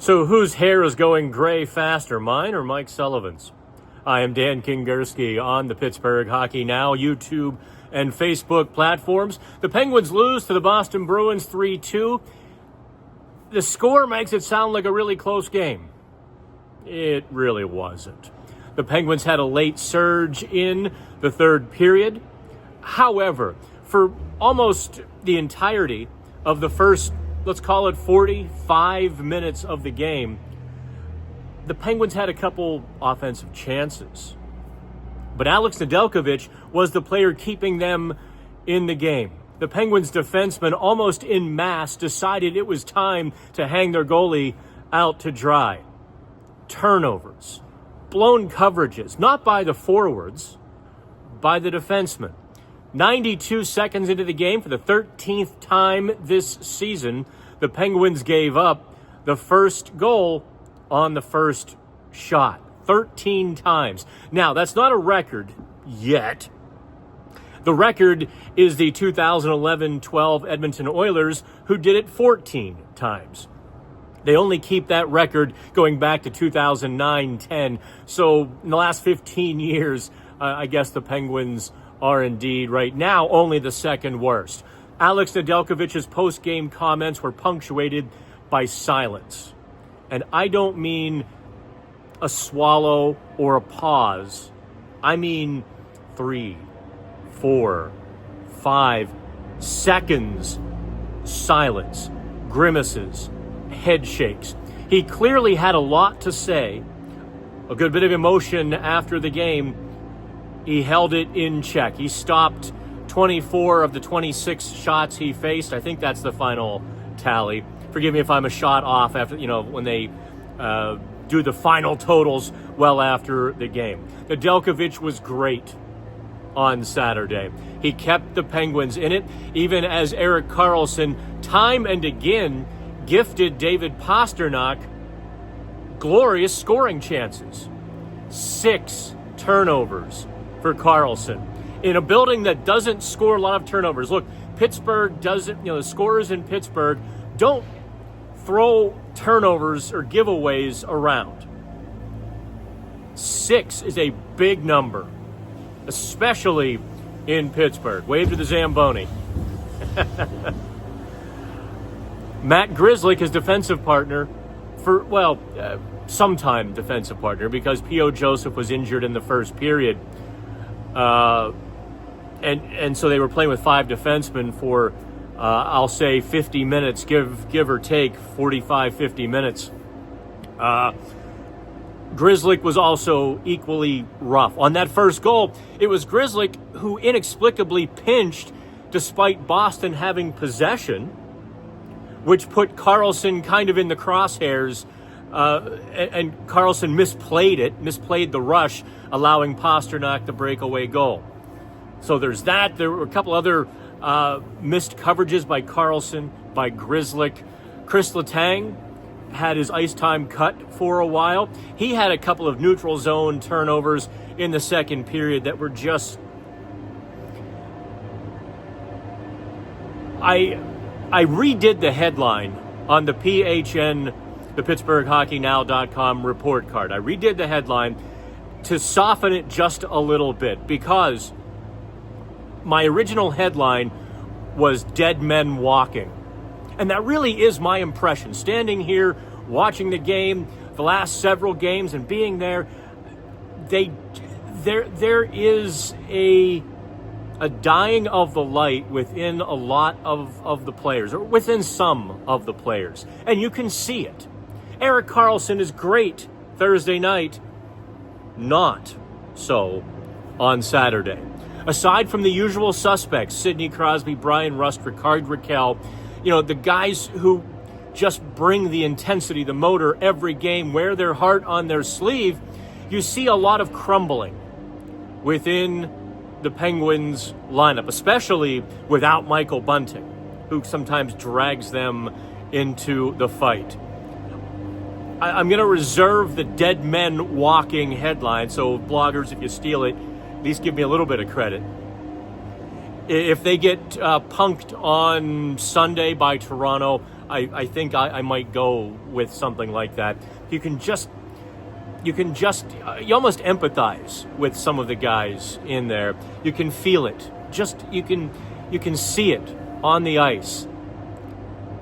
So whose hair is going gray faster, mine or Mike Sullivan's? I am Dan Kingerski on the Pittsburgh Hockey Now YouTube and Facebook platforms. The Penguins lose to the Boston Bruins 3-2. The score makes it sound like a really close game. It really wasn't. The Penguins had a late surge in the third period. However, for almost the entirety of the first, let's call it 45 minutes of the game, the Penguins had a couple offensive chances. But Alex Nedeljkovic was the player keeping them in the game. The Penguins defensemen almost en masse decided it was time to hang their goalie out to dry. Turnovers, blown coverages, not by the forwards, by the defensemen. 92 seconds into the game, for the 13th time this season, the Penguins gave up the first goal on the first shot. 13 times. Now, that's not a record yet. The record is the 2011-12 Edmonton Oilers, who did it 14 times. They only keep that record going back to 2009-10. So in the last 15 years, I guess the Penguins are indeed right now only the second worst. Alex Nedeljkovic's post-game comments were punctuated by silence. And I don't mean a swallow or a pause. I mean 3, 4, 5 seconds silence, grimaces, head shakes. He clearly had a lot to say, a good bit of emotion after the game. He held it in check. He stopped 24 of the 26 shots he faced. I think that's the final tally. Forgive me if I'm a shot off after, when they do the final totals well after the game. Nedeljkovic was great on Saturday. He kept the Penguins in it, even as Erik Karlsson time and again gifted David Pastrnak glorious scoring chances. 6 turnovers for Karlsson in a building that doesn't score a lot of turnovers. Look, Pittsburgh doesn't, the scorers in Pittsburgh don't throw turnovers or giveaways around. 6 is a big number, especially in Pittsburgh. Wave to the Zamboni. Matt Grzelcyk, his defensive partner, sometime defensive partner, because P.O. Joseph was injured in the first period. And so they were playing with 5 defensemen for, I'll say 50 minutes, give or take 45, 50 minutes. Grzelcyk was also equally rough. On that first goal, it was Grzelcyk who inexplicably pinched despite Boston having possession, which put Karlsson kind of in the crosshairs, and Karlsson misplayed the rush, allowing Pastrnak the breakaway goal. So there's that. There were a couple other missed coverages by Karlsson, by Grzelcyk. Chris Letang had his ice time cut for a while. He had a couple of neutral zone turnovers in the second period that were just... I redid the headline on the PHN, the PittsburghHockeyNow.com report card. I redid the headline to soften it just a little bit, because my original headline was "Dead Men Walking." And that really is my impression. Standing here, watching the game, the last several games, and being there, there is a dying of the light within a lot of the players, or within some of the players. And you can see it. Erik Karlsson is great Thursday night. Not so on Saturday. Aside from the usual suspects, Sidney Crosby, Brian Rust, Rickard Rakell, the guys who just bring the intensity, the motor every game, wear their heart on their sleeve, you see a lot of crumbling within the Penguins lineup, especially without Michael Bunting, who sometimes drags them into the fight. I'm going to reserve the "dead men walking" headline, so bloggers, if you steal it, at least give me a little bit of credit. If they get punked on Sunday by Toronto, I think I might go with something like that. You almost empathize with some of the guys in there. You can feel it. You can see it on the ice.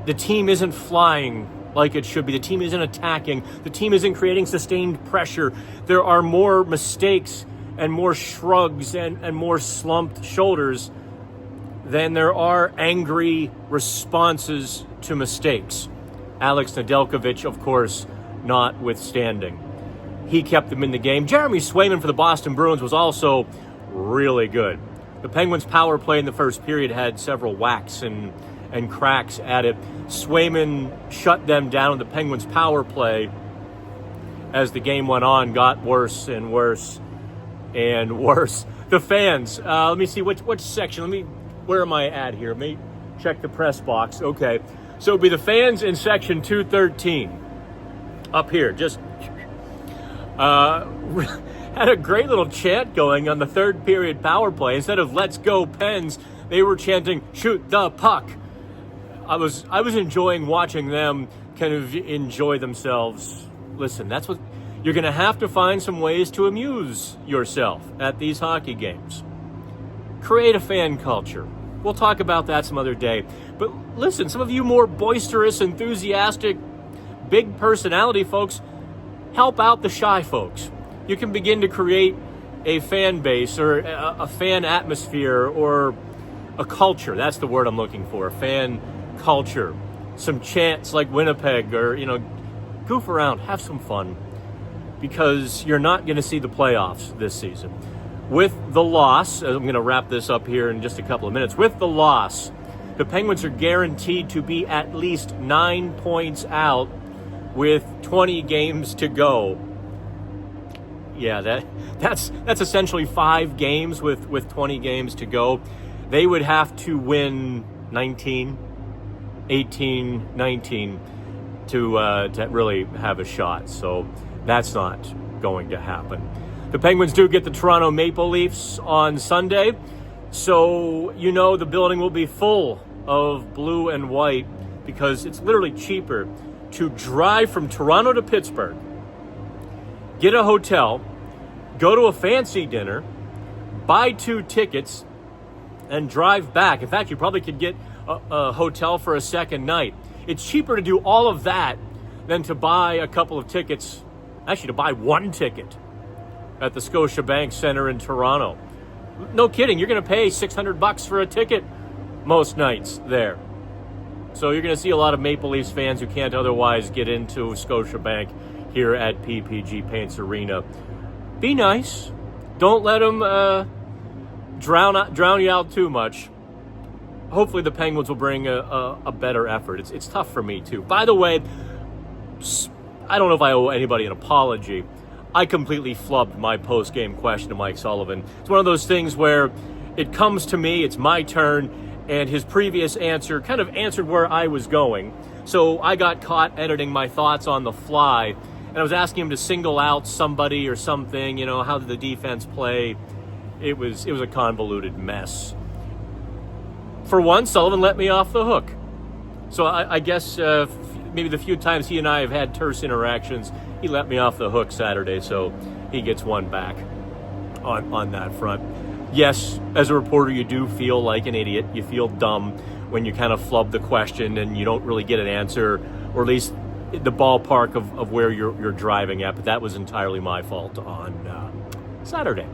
The team isn't flying like it should be. The team isn't attacking. The team isn't creating sustained pressure. There are more mistakes and more shrugs and more slumped shoulders than there are angry responses to mistakes. Alex Nedeljkovic, of course, notwithstanding. He kept them in the game. Jeremy Swayman for the Boston Bruins was also really good. The Penguins' power play in the first period had several whacks and cracks at it. Swayman shut them down. The Penguins' power play, as the game went on, got worse and worse and worse. The fans, let me see, which section? Where am I at here? Let me check the press box. Okay, so it'd be the fans in section 213. Up here, just had a great little chant going on the third period power play. Instead of "Let's go Pens," they were chanting "Shoot the puck." I was enjoying watching them kind of enjoy themselves. Listen, that's what you're going to have to find some ways to amuse yourself at these hockey games. Create a fan culture. We'll talk about that some other day. But listen, some of you more boisterous, enthusiastic, big personality folks, help out the shy folks. You can begin to create a fan base or a fan atmosphere or a culture. That's the word I'm looking for, a fan culture. Some chants like Winnipeg or, goof around, have some fun, because you're not going to see the playoffs this season. With the loss, I'm going to wrap this up here in just a couple of minutes. With the loss, the Penguins are guaranteed to be at least 9 points out with 20 games to go. Yeah, that's essentially 5 games with 20 games to go. They would have to win 18, 19 to really have a shot. So that's not going to happen. The Penguins do get the Toronto Maple Leafs on Sunday. So, the building will be full of blue and white, because it's literally cheaper to drive from Toronto to Pittsburgh, get a hotel, go to a fancy dinner, buy 2 tickets, and drive back. In fact, you probably could get a hotel for a second night. It's cheaper to do all of that than to buy a couple of tickets, actually to buy 1 ticket at the Scotiabank Center in Toronto. No kidding, you're going to pay $600 for a ticket most nights there. So you're going to see a lot of Maple Leafs fans who can't otherwise get into Scotiabank here at PPG Paints Arena. Be nice. Don't let them drown you out too much. Hopefully the Penguins will bring a better effort. It's tough for me too. By the way, I don't know if I owe anybody an apology. I completely flubbed my post-game question to Mike Sullivan. It's one of those things where it comes to me, it's my turn, and his previous answer kind of answered where I was going. So I got caught editing my thoughts on the fly, and I was asking him to single out somebody or something, how did the defense play? It was a convoluted mess. For once, Sullivan let me off the hook. So I guess maybe the few times he and I have had terse interactions, he let me off the hook Saturday, so he gets one back on that front. Yes, as a reporter, you do feel like an idiot. You feel dumb when you kind of flub the question and you don't really get an answer, or at least the ballpark of where you're driving at. But that was entirely my fault on Saturday.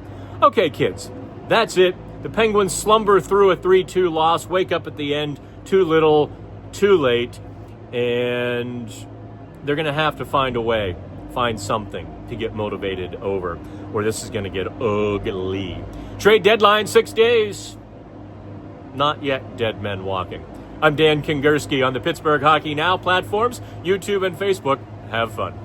Okay, kids, that's it. The Penguins slumber through a 3-2 loss, wake up at the end, too little, too late, and they're going to have to find a way, find something to get motivated over, or this is going to get ugly. Trade deadline, 6 days. Not yet dead men walking. I'm Dan Kingerski on the Pittsburgh Hockey Now platforms, YouTube and Facebook. Have fun.